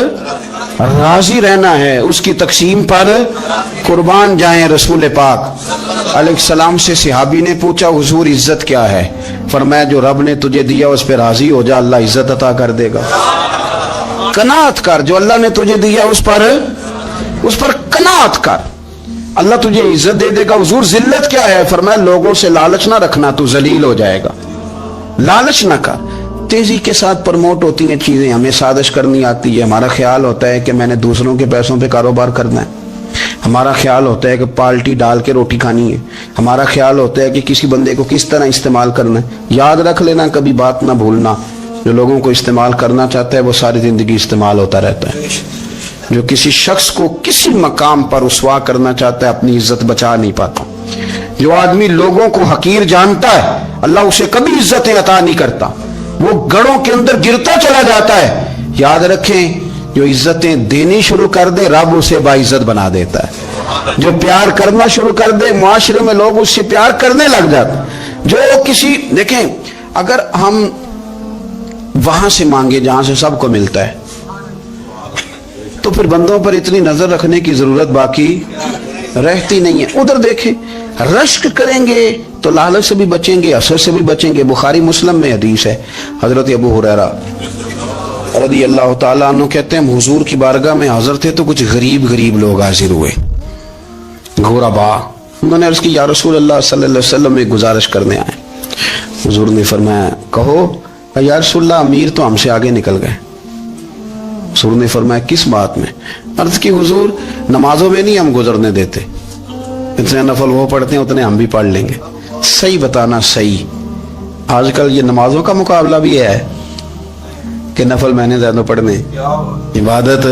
راضی رہنا ہے, اس کی تقسیم پر قربان جائیں. رسول پاک علیہ السلام سے صحابی نے پوچھا حضور عزت کیا ہے؟ فرمایا جو رب نے تجھے دیا اس پہ راضی ہو جا, اللہ عزت عطا کر دے گا. قناعت کر, جو اللہ نے تجھے دیا اس پر قناعت کر, اللہ تجھے عزت دے دے گا. حضور ذلت کیا ہے؟ فرمایا لوگوں سے لالچ نہ رکھنا, تو ذلیل ہو جائے گا. لالچ نہ کر. تیزی کے ساتھ پروموٹ ہوتی ہیں چیزیں, ہمیں سازش کرنی آتی ہے. ہمارا خیال ہوتا ہے کہ میں نے دوسروں کے پیسوں پہ کاروبار کرنا ہے. ہمارا خیال ہوتا ہے کہ پالٹی ڈال کے روٹی کھانی ہے. ہمارا خیال ہوتا ہے کہ کسی بندے کو کس طرح استعمال کرنا ہے. یاد رکھ لینا, کبھی بات نہ بھولنا, جو لوگوں کو استعمال کرنا چاہتا ہے وہ ساری زندگی استعمال ہوتا رہتا ہے. جو کسی شخص کو کسی مقام پر رسوا کرنا چاہتا ہے اپنی عزت بچا نہیں پاتا. جو آدمی لوگوں کو حقیر جانتا ہے اللہ اسے کبھی عزتیں عطا نہیں کرتا, وہ گڑھوں کے اندر گرتا چلا جاتا ہے. یاد رکھیں جو عزتیں دینی شروع کر دے رب اسے باعزت بنا دیتا ہے. جو پیار کرنا شروع کر دے معاشرے میں لوگ اس سے پیار کرنے لگ جاتے. جو کسی دیکھیں اگر ہم وہاں سے مانگے جہاں سے سب کو ملتا ہے تو پھر بندوں پر اتنی نظر رکھنے کی ضرورت باقی رہتی نہیں ہے. ادھر دیکھیں رشک کریں گے تو لالچ سے بھی بچیں گے, حسد سے بھی بچیں گے. بخاری مسلم میں حدیث ہے, حضرت ابو ہریرہ رضی اللہ تعالیٰ عنہ کہتے ہیں حضور کی بارگاہ میں حاضر تھے تو کچھ غریب لوگ حاضر ہوئے, غربا. انہوں نے عرض کی یا رسول اللہ صلی اللہ علیہ وسلم ایک گزارش کرنے آئے. حضور نے فرمایا کہو. یا رسول اللہ امیر تو ہم سے آگے نکل گئے. حضور نے فرمایا کس بات میں؟ عرض کی حضور نمازوں میں نہیں ہم گزرنے دیتے, اتنے نفل وہ پڑھتے ہیں اتنے ہم بھی پڑھ لیں گے. صحیح بتانا صحیح. آج کل یہ نمازوں کا مقابلہ بھی ہے کہ نفل میں نے زیادہ پڑھنے, عبادت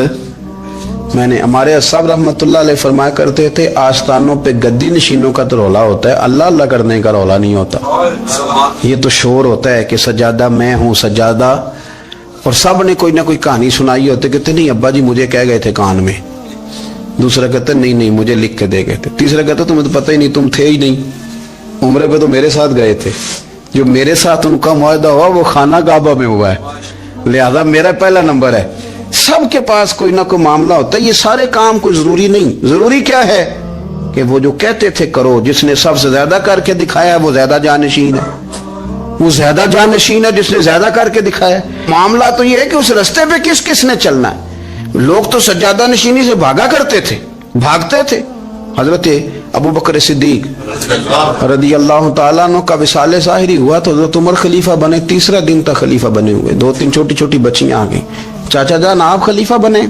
میں نے. ہمارے اصحاب رحمت اللہ علیہ فرمایا کرتے تھے آستانوں پہ گدی نشینوں کا تو رولا ہوتا ہے, اللہ اللہ کرنے کا رولا نہیں ہوتا. یہ تو شور ہوتا ہے کہ سجادہ میں ہوں سجادہ, اور سب نے کوئی نہ کوئی کہانی سنائی ہوتی. کہتے نہیں ابا جی مجھے کہہ گئے تھے کان میں. دوسرا کہتا نہیں مجھے لکھ کے دے گئے تھے. تیسرا کہتا تمہیں تو پتہ ہی نہیں, تم تھے ہی نہیں, عمرے پہ تو میرے ساتھ گئے تھے. جو میرے ساتھ ان کا معاہدہ ہوا وہ خانہ کعبہ میں ہوا ہے, لہذا میرا پہلا نمبر ہے. سب کے پاس کوئی نہ کوئی معاملہ ہوتا ہے. یہ سارے کام کوئی ضروری نہیں. ضروری کیا ہے کہ وہ جو کہتے تھے کرو, جس نے سب سے زیادہ کر کے دکھایا ہے وہ زیادہ جانشین ہے. وہ زیادہ جانشین ہے جس نے زیادہ کر کے دکھایا. معاملہ تو یہ ہے کہ اس رستے پہ کس نے چلنا ہے. لوگ تو سجادہ نشینی سے بھاگا کرتے تھے, بھاگتے تھے. حضرت ابو بکر صدیق رضی اللہ تعالیٰ عنہ کا وصال ظاہری ہوا تو حضرت عمر خلیفہ بنے. تیسرا دن تک خلیفہ بنے ہوئے. 2-3 چھوٹی چھوٹی بچیاں آ گئیں. چاچا جان آپ خلیفہ بنے؟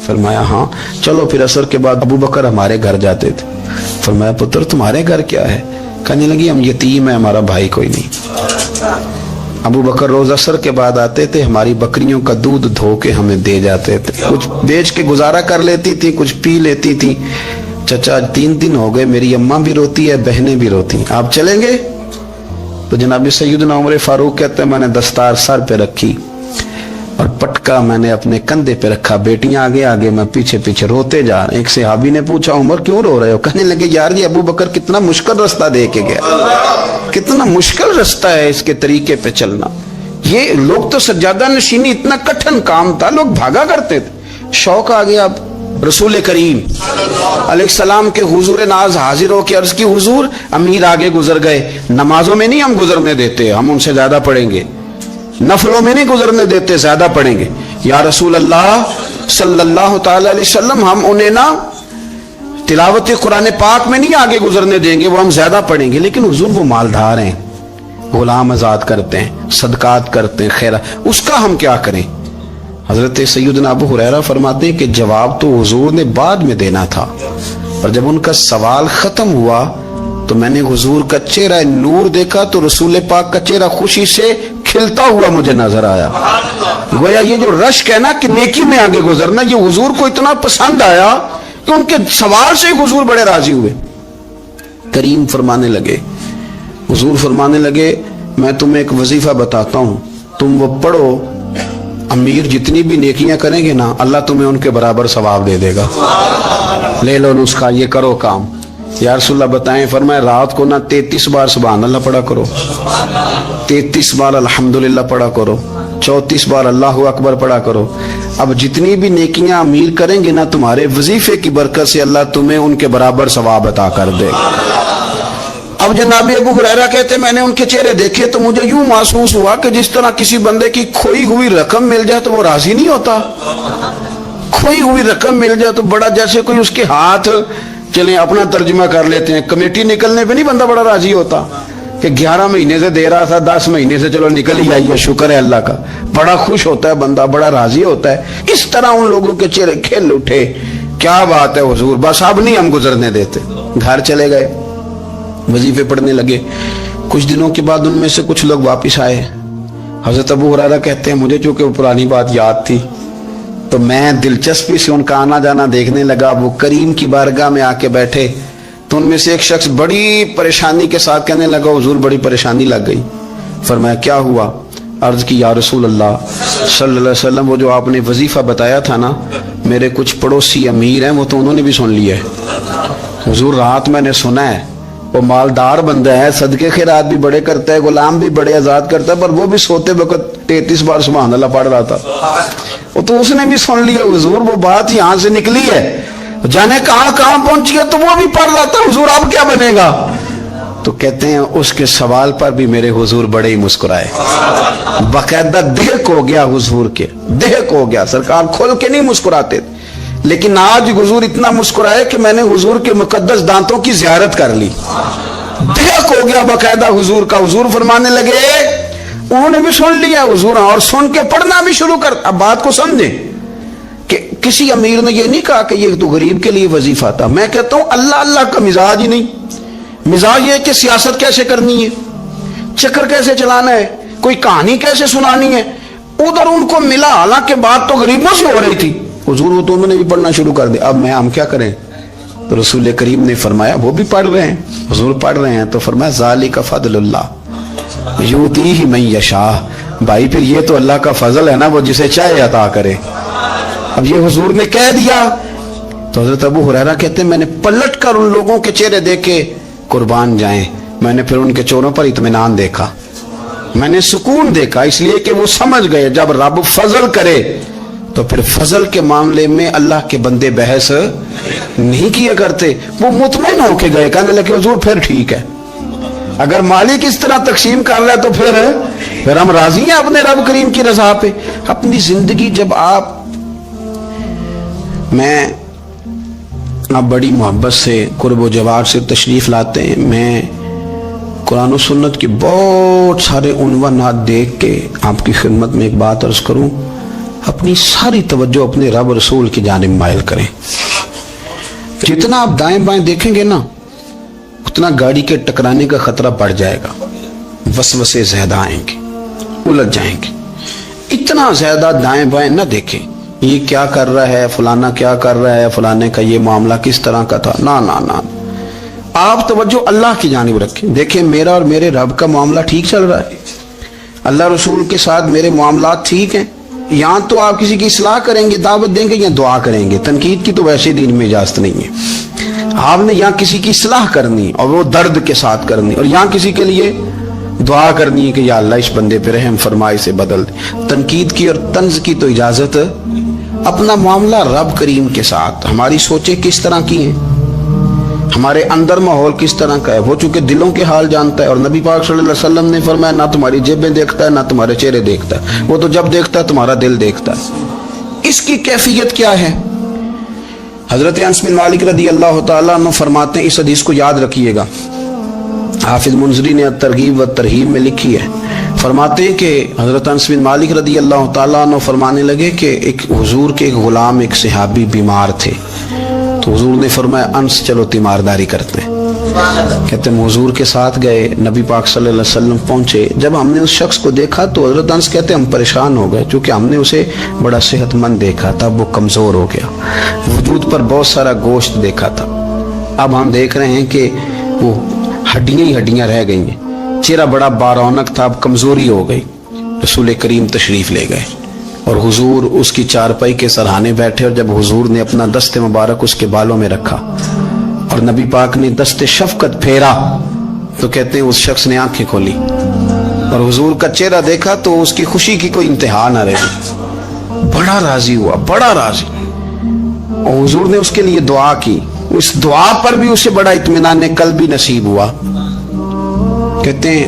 فرمایا ہاں. چلو پھر عصر کے بعد ابو بکر ہمارے گھر جاتے تھے. فرمایا پتر تمہارے گھر کیا ہے؟ کہنے لگی ہم یتیم ہیں، ہمارا بھائی کوئی نہیں۔ ابو بکر روز عصر کے بعد آتے تھے، ہماری بکریوں کا دودھ دھو کے ہمیں دے جاتے تھے، کچھ بیچ کے گزارا کر لیتی تھی، کچھ پی لیتی تھی۔ چچا 3 دن ہو گئے، میری اماں بھی روتی ہے، بہنیں بھی روتی ہیں، آپ چلیں گے؟ تو جناب سیدنا عمر فاروق کہتے ہیں میں نے دستار سر پہ رکھی اور پٹکا میں نے اپنے کندھے پہ رکھا، بیٹیاں آگے آگے، میں پیچھے پیچھے، روتے جا رہے ہیں۔ ایک صحابی نے پوچھا عمر کیوں رو رہے ہو؟ کہنے لگے یار یہ ابو بکر کتنا مشکل رستہ دے کے گیا، کتنا مشکل رستہ ہے اس کے طریقے پہ چلنا۔ یہ لوگ تو سجادہ نشینی اتنا کٹھن کام تھا، لوگ بھاگا کرتے تھے۔ شوق آ گیا، اب رسول کریم علیہ السلام کے حضور ناز حاضر ہو کے عرض کی حضور امیر آگے گزر گئے، نمازوں میں نہیں ہم گزرنے دیتے، ہم ان سے زیادہ پڑھیں گے، نفلوں میں نہیں گزرنے دیتے، زیادہ پڑھیں گے۔ یا رسول اللہ صلی اللہ تعالی علیہ وسلم ہم انہیں نا تلاوت قرآن پاک میں نہیں آگے گزرنے دیں گے، وہ ہم زیادہ پڑھیں گے۔ لیکن حضور وہ مالدار ہیں، غلام آزاد کرتے ہیں، صدقات کرتے ہیں، خیرات، اس کا ہم کیا کریں؟ حضرت سیدنا ابو ہریرہ فرماتے ہیں کہ جواب تو حضور نے بعد میں دینا تھا، اور جب ان کا سوال ختم ہوا تو میں نے حضور کا چہرہ نور دیکھا تو رسول پاک کا چہرہ خوشی سے کھلتا ہوا مجھے نظر آیا۔ گویا یہ جو رشک ہے نا کہ نیکی میں آگے گزرنا، یہ حضور کو اتنا پسند آیا کہ ان کے سوال سے حضور بڑے راضی ہوئے۔ کریم فرمانے لگے، حضور فرمانے لگے میں تمہیں ایک وظیفہ بتاتا ہوں، تم وہ پڑھو، امیر جتنی بھی نیکیاں کریں گے نا اللہ تمہیں ان کے برابر ثواب دے دے گا۔ لے لو نسخہ، یہ کرو کام۔ یا رسول اللہ بتائیں، فرمائے رات کو نا 33 بار سبحان اللہ پڑھا کرو، 33 بار الحمدللہ پڑھا کرو، 34 بار اللہ اکبر پڑھا کرو۔ اب جتنی بھی نیکیاں امیر کریں گے نا تمہارے وظیفے کی برکت سے اللہ تمہیں ان کے برابر ثواب عطا کر دے گا۔ اب جناب ابو ہریرہ کہتے میں نے ان کے چہرے دیکھے تو مجھے یوں محسوس ہوا کہ جس طرح کسی بندے کی کھوئی ہوئی رقم مل جائے تو وہ راضی نہیں ہوتا، کھوئی ہوئی رقم مل جائے تو بڑا جیسے کوئی اس کے ہاتھ، چلیں اپنا ترجمہ کر لیتے ہیں، کمیٹی نکلنے پہ نہیں بندہ بڑا راضی ہوتا کہ 11 مہینے سے دے رہا تھا، 10 مہینے سے چلو نکل ہی آئی ہے، شکر ہے اللہ کا، بڑا خوش ہوتا ہے بندہ، بڑا راضی ہوتا ہے۔ اس طرح ان لوگوں کے چہرے کھل اٹھے، کیا بات ہے حضور، بس اب نہیں ہم گزرنے دیتے۔ گھر چلے گئے، وظیفے پڑھنے لگے۔ کچھ دنوں کے بعد ان میں سے کچھ لوگ واپس آئے۔ حضرت ابو ہریرہ کہتے ہیں مجھے چونکہ وہ پرانی بات یاد تھی تو میں دلچسپی سے ان کا آنا جانا دیکھنے لگا۔ وہ کریم کی بارگاہ میں آ کے بیٹھے تو ان میں سے ایک شخص بڑی پریشانی کے ساتھ کہنے لگا حضور بڑی پریشانی لگ گئی۔ فرمایا کیا ہوا؟ عرض کی یا رسول اللہ صلی اللہ علیہ وسلم وہ جو آپ نے وظیفہ بتایا تھا نا، میرے کچھ پڑوسی امیر ہیں وہ تو انہوں نے بھی سن لیا ہے حضور، رات میں نے سنا ہے وہ مالدار بندہ ہے، صدقے خیرات بھی بڑے کرتا ہے، غلام بھی بڑے آزاد کرتا ہے، پر وہ بھی سوتے وقت 33 بار سبحان اللہ پڑھ رہا تھا، وہ تو اس نے بھی سن لیا حضور، وہ بات یہاں سے نکلی ہے، جانے کہاں کہاں پہنچی ہے تو وہ بھی پڑھ رہا تھا حضور، اب کیا بنے گا؟ تو کہتے ہیں اس کے سوال پر بھی میرے حضور بڑے ہی مسکرائے، باقاعدہ دہک ہو گیا حضور کے، دہک ہو گیا، سرکار کھول کے نہیں مسکراتے تھے، لیکن آج حضور اتنا مسکرائے کہ میں نے حضور کے مقدس دانتوں کی زیارت کر لی، دہک ہو گیا باقاعدہ حضور کا۔ حضور فرمانے لگے انہوں نے بھی سن لیا حضور، اور سن کے پڑھنا بھی شروع کر۔ اب بات کو سمجھیں کہ کسی امیر نے یہ نہیں کہا کہ یہ تو غریب کے لیے وظیفہ تھا، میں کہتا ہوں اللہ اللہ کا مزاج ہی نہیں، مزاج یہ کہ سیاست کیسے کرنی ہے، چکر کیسے چلانا ہے، کوئی کہانی کیسے سنانی ہے، ادھر ان کو ملا، حالانکہ بات تو غریبوں سے ہو رہی تھی، حضور وہ تو انہوں نے بھی پڑھنا شروع کر دیا۔ اب ہم کیا کریں؟ تو رسول کریم نے فرمایا وہ بھی پڑھ رہے ہیں، حضور پڑھ رہے ہیں، تو فرمایا ذالک فضل اللہ یؤتیہ من یشاء، بھائی پھر یہ تو اللہ کا فضل ہے نا، وہ جسے چاہے عطا کرے۔ اب یہ حضور نے کہہ دیا تو حضرت ابو ہریرہ کہتے ہیں میں نے پلٹ کر ان لوگوں کے چہرے دیکھے، قربان جائیں، میں نے پھر ان کے چہروں پر اطمینان دیکھا، میں نے سکون دیکھا، اس لیے کہ وہ سمجھ گئے جب رب فضل کرے تو پھر فضل کے معاملے میں اللہ کے بندے بحث نہیں کیا کرتے، وہ مطمئن ہو کے گئے، کہنے لگے حضور پھر ٹھیک ہے، اگر مالک اس طرح تقسیم کر رہا ہے تو پھر ہم راضی ہیں اپنے رب کریم کی رضا پہ۔ اپنی زندگی جب آپ بڑی محبت سے قرب و جوار سے تشریف لاتے ہیں، میں قرآن و سنت کی بہت سارے عنوانات دیکھ کے آپ کی خدمت میں ایک بات عرض کروں، اپنی ساری توجہ اپنے رب رسول کی جانب مائل کریں۔ جتنا آپ دائیں بائیں دیکھیں گے نا اتنا گاڑی کے ٹکرانے کا خطرہ بڑھ جائے گا، وسوسے زیادہ آئیں گے، الجھ جائیں گے، اتنا زیادہ دائیں بائیں نہ دیکھیں یہ کیا کر رہا ہے، فلانا کیا کر رہا ہے، فلانے کا یہ معاملہ کس طرح کا تھا، نہ نہ نہ، آپ توجہ اللہ کی جانب رکھیں. دیکھیں میرا اور میرے رب کا معاملہ ٹھیک چل رہا ہے، اللہ رسول کے ساتھ میرے معاملات ٹھیک ہیں. یہاں تو آپ کسی کی اصلاح کریں گے، دعوت دیں گے یا دعا کریں گے، تنقید کی تو ویسے دین میں اجازت نہیں ہے. آپ نے یہاں کسی کی اصلاح کرنی اور وہ درد کے ساتھ کرنی، اور یہاں کسی کے لیے دعا کرنی ہے کہ یا اللہ اس بندے پہ رحم فرما، اسے بدل دے. تنقید کی اور طنز کی تو اجازت، اپنا معاملہ رب کریم کے ساتھ، ہماری سوچیں کس طرح کی ہیں، ہمارے اندر ماحول کس طرح کا ہے، وہ چونکہ دلوں کے حال جانتا ہے. اور نبی پاک صلی اللہ علیہ وسلم نے فرمایا نہ تمہاری جیبیں دیکھتا ہے نہ تمہارے چہرے دیکھتا ہے، وہ تو جب دیکھتا ہے تمہارا دل دیکھتا ہے. اس کی کیفیت کیا ہے؟ حضرت انس بن مالک رضی اللہ تعالیٰ عنہ فرماتے ہیں، اس حدیث کو یاد رکھیے گا، حافظ منذری نے ترغیب و ترہیب میں لکھی ہے. فرماتے ہیں کہ حضرت انس بن مالک رضی اللہ تعالیٰ عنہ فرمانے لگے کہ ایک حضور کے ایک غلام، ایک صحابی بیمار تھے، تو حضور نے فرمایا انس چلو تیمارداری کرتے ہیں. کہتے ہیں حضور کے ساتھ گئے، نبی پاک صلی اللہ علیہ وسلم پہنچے. جب ہم نے اس شخص کو دیکھا تو حضرت انس کہتے ہیں ہم پریشان ہو گئے، چونکہ ہم نے اسے بڑا صحت مند دیکھا تھا، وہ کمزور ہو گیا، وجود پر بہت سارا گوشت دیکھا تھا، اب ہم دیکھ رہے ہیں کہ وہ ہڈیاں ہی ہڈیاں رہ گئی ہیں، چہرہ بڑا بارونق تھا، اب کمزوری ہو گئی. رسول کریم تشریف لے گئے اور حضور اس کی چارپائی کے سرہانے بیٹھے، اور جب حضور نے اپنا دست مبارک اس کے بالوں میں رکھا اور نبی پاک نے دست شفقت پھیرا تو کہتے ہیں اس شخص نے آنکھیں کھولی اور حضور کا چہرہ دیکھا تو اس کی خوشی کی کوئی انتہا نہ رہی، بڑا راضی ہوا، بڑا راضی. اور حضور نے اس کے لیے دعا کی، اس دعا پر بھی اسے بڑا اطمینان قلبی نصیب ہوا. کہتے ہیں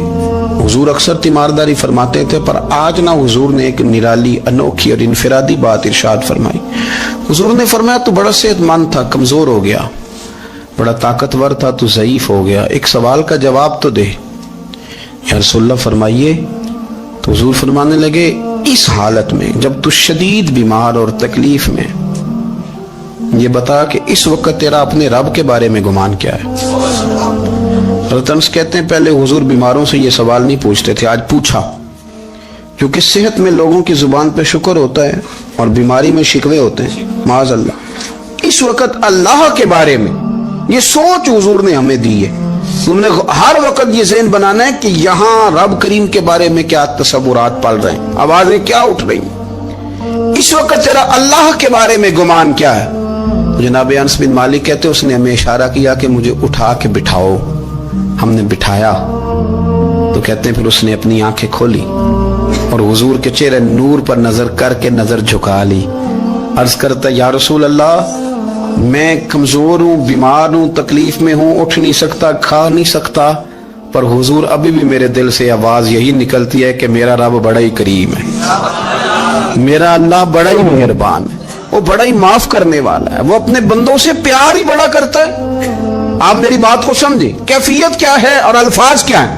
حضور اکثر تیمارداری فرماتے تھے، پر آج نہ حضور نے ایک نرالی، انوکھی اور انفرادی بات ارشاد فرمائی. حضور نے فرمایا تو بڑا صحت مند تھا، کمزور ہو گیا، بڑا طاقتور تھا تو ضعیف ہو گیا، ایک سوال کا جواب تو دے. یا رسول اللہ فرمائیے. تو حضور فرمانے لگے اس حالت میں جب تو شدید بیمار اور تکلیف میں، یہ بتا کہ اس وقت تیرا اپنے رب کے بارے میں گمان کیا ہے. حضرت انس کہتے ہیں پہلے حضور بیماروں سے یہ سوال نہیں پوچھتے تھے، آج پوچھا، کیونکہ صحت میں لوگوں کی زبان پہ شکر ہوتا ہے اور بیماری میں شکوے ہوتے ہیں، معاذ اللہ. اس وقت اللہ کے بارے میں یہ سوچ حضور نے ہمیں دی ہے. تم نے ہر وقت یہ ذہن بنانا ہے کہ یہاں رب کریم کے بارے میں کیا تصورات پل رہے ہیں، آوازیں کیا اٹھ رہی ہیں، اس وقت تیرا اللہ کے بارے میں گمان کیا ہے. جناب انس بن مالک کہتے اس نے ہمیں اشارہ کیا کہ مجھے اٹھا کے بٹھاؤ. ہم نے بٹھایا تو کہتے ہیں پھر اس نے اپنی آنکھیں کھولی اور حضور کے چہرے نور پر نظر کر کے نظر جھکا لی. عرض کرتا یا رسول اللہ میں کمزور ہوں، بیمار ہوں، تکلیف میں ہوں، اٹھ نہیں سکتا، کھا نہیں سکتا، پر حضور ابھی بھی میرے دل سے آواز یہی نکلتی ہے کہ میرا رب بڑا ہی کریم ہے، میرا اللہ بڑا ہی مہربان ہے، وہ بڑا ہی معاف کرنے والا ہے، وہ اپنے بندوں سے پیار ہی بڑا کرتا ہے. آپ میری بات کو سمجھیں، کیفیت کیا ہے اور الفاظ کیا ہیں.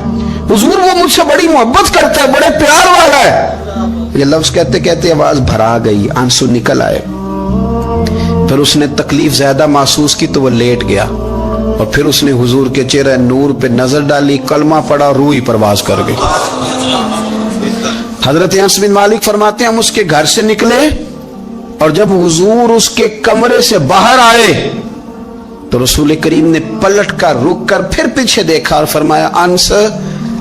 حضور وہ مجھ سے بڑی محبت کرتا ہے، بڑے پیار والا ہے. یہ لفظ کہتے کہتے آواز بھرا گئی، آنسو نکل آئے. پھر اس نے تکلیف زیادہ محسوس کی تو وہ لیٹ گیا اور پھر اس نے حضور کے چہرے نور پہ نظر ڈالی، کلمہ پڑھا، روح ہی پرواز کر گئی. حضرت انس بن مالک فرماتے ہیں ہم اس کے گھر سے نکلے اور جب حضور اس کے کمرے سے باہر آئے تو رسول کریم نے پلٹ کر رک کر پھر پیچھے دیکھا اور فرمایا انس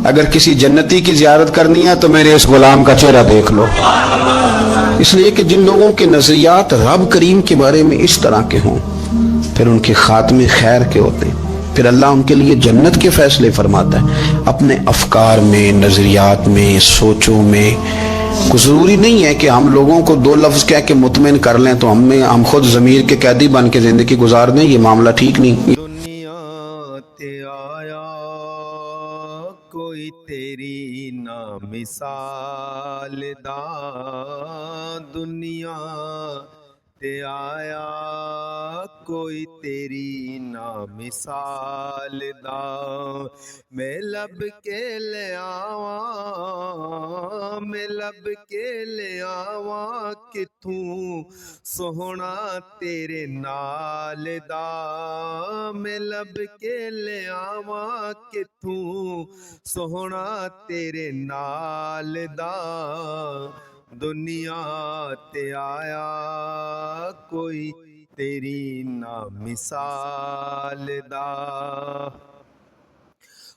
اگر کسی جنتی کی زیارت کرنی ہے تو میرے اس غلام کا چہرہ دیکھ لو. اس لیے کہ جن لوگوں کے نظریات رب کریم کے بارے میں اس طرح کے ہوں پھر ان کے خاتمے خیر کے ہوتے ہیں، پھر اللہ ان کے لیے جنت کے فیصلے فرماتا ہے. اپنے افکار میں، نظریات میں، سوچوں میں کوئی ضروری نہیں ہے کہ ہم لوگوں کو دو لفظ کہہ کے مطمئن کر لیں تو ہم خود ضمیر کے قیدی بن کے زندگی گزار دیں. یہ معاملہ ٹھیک نہیں. دنیا تے آیا کوئی تیری نا مثال دا، دنیا تے آیا کوئی تیری نا مثال دا. میں لب کے لے آواں، میں لب کے لے آواں ਕਿਥੋਂ ਸੋਹਣਾ ਤੇਰੇ ਨਾਲ ਦਾ ਮੈਂ ਲੱਭ ਕੇ ਲਿਆਵਾਂ ਕਿਥੋਂ ਸੋਹਣਾ ਤੇਰੇ ਨਾਲ ਦਾ ਦੁਨੀਆ ਤੇ ਆਇਆ ਕੋਈ ਤੇਰੀ ਨਾ ਮਿਸਾਲ ਦਾ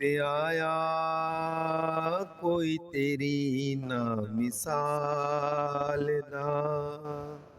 ਤੇ ਆਇਆ ਕੋਈ ਤੇਰੀ ਨਾ ਮਿਸਾਲ ਦਾ।